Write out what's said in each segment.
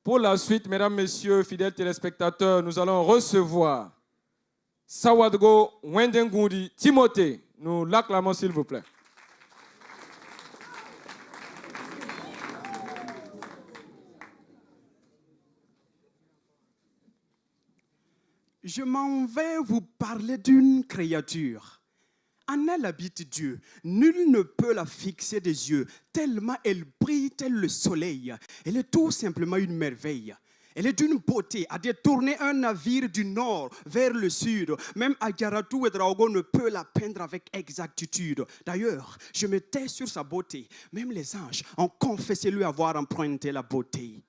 Pour la suite, mesdames, messieurs, fidèles téléspectateurs, nous allons recevoir Sawadgo Wendengundi Timothée. Nous l'acclamons, s'il vous plaît. Je m'en vais vous parler d'une créature. En elle habite Dieu. Nul ne peut la fixer des yeux, tellement elle brille tel le soleil. Elle est tout simplement une merveille. Elle est d'une beauté à détourner un navire du nord vers le sud. Même Agaratu Ouedraogo ne peut la peindre avec exactitude. D'ailleurs, je me tais sur sa beauté. Même les anges ont confessé lui avoir emprunté la beauté.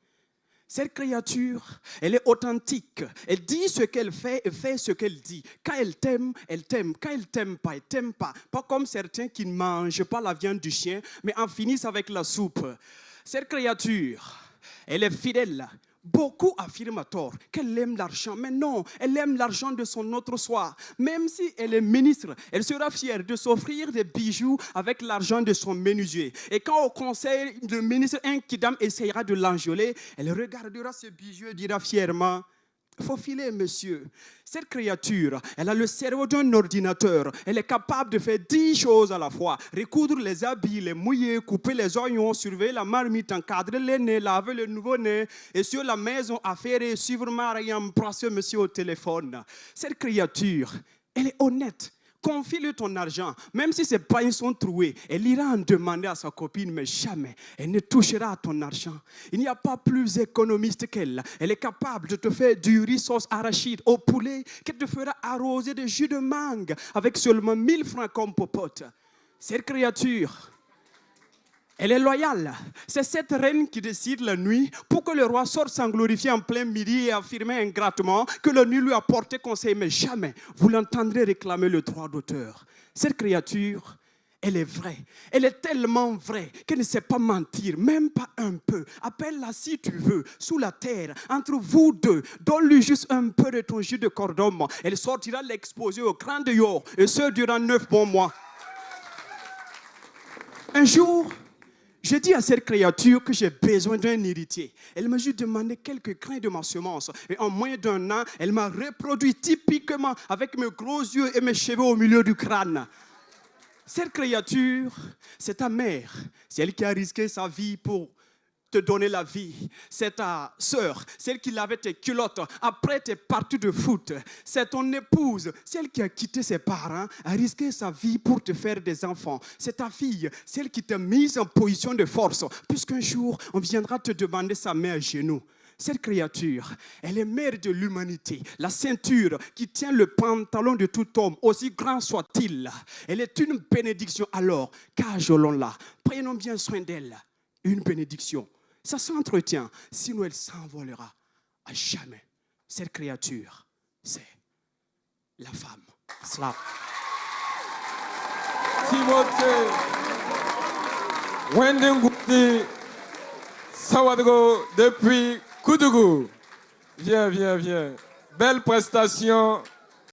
Cette créature, elle est authentique. Elle dit ce qu'elle fait et fait ce qu'elle dit. Quand elle t'aime, elle t'aime. Quand elle t'aime pas, elle t'aime pas. Pas comme certains qui ne mangent pas la viande du chien, mais en finissent avec la soupe. Cette créature, elle est fidèle. Beaucoup affirment à tort qu'elle aime l'argent, mais non, elle aime l'argent de son autre soi. Même si elle est ministre, elle sera fière de s'offrir des bijoux avec l'argent de son menuisier. Et quand au conseil de ministre, un kidam essayera de l'enjoler, elle regardera ce bijou et dira fièrement: faut filer, monsieur. Cette créature, elle a le cerveau d'un ordinateur. Elle est capable de faire 10 choses à la fois. Recoudre les habits, les mouiller, couper les oignons, surveiller la marmite, encadrer les nez, laver le nouveau-né. Et sur la maison, affaire et suivre Mariam, ce monsieur au téléphone. Cette créature, elle est honnête. Confie-lui ton argent, même si ses pains sont troués. Elle ira en demander à sa copine, mais jamais elle ne touchera à ton argent. Il n'y a pas plus économiste qu'elle. Elle est capable de te faire du riz sauce arachide au poulet, qu'elle te fera arroser de jus de mangue avec seulement 1000 francs comme popote. Cette créature, elle est loyale. C'est cette reine qui décide la nuit pour que le roi sorte sans glorifier en plein midi et affirmer ingratement que la nuit lui a porté conseil. Mais jamais vous l'entendrez réclamer le droit d'auteur. Cette créature, elle est vraie. Elle est tellement vraie qu'elle ne sait pas mentir, même pas un peu. Appelle-la si tu veux, sous la terre, entre vous deux. Donne-lui juste un peu de ton jus de cordon. Elle sortira l'exposer au grand dehors, et ce durant 9 bons mois. Un jour, j'ai dit à cette créature que j'ai besoin d'un héritier. Elle m'a juste demandé quelques grains de ma semence. Et en moins d'1 an, elle m'a reproduit typiquement avec mes gros yeux et mes cheveux au milieu du crâne. Cette créature, c'est ta mère. C'est elle qui a risqué sa vie pour te donner la vie. C'est ta sœur, celle qui lavait tes culottes après tes parties de foot. C'est ton épouse, celle qui a quitté ses parents, a risqué sa vie pour te faire des enfants. C'est ta fille, celle qui t'a mise en position de force, puisqu'un jour, on viendra te demander sa main à genoux. Cette créature, elle est mère de l'humanité, la ceinture qui tient le pantalon de tout homme, aussi grand soit-il. Elle est une bénédiction, alors, cajolons-la, prenons bien soin d'elle. Une bénédiction. Ça s'entretient, sinon elle s'envolera à jamais. Cette créature, c'est la femme. Slap. Timothée Wendengundi Sawadgo depuis Koudougou. Viens, viens, viens. Belle prestation.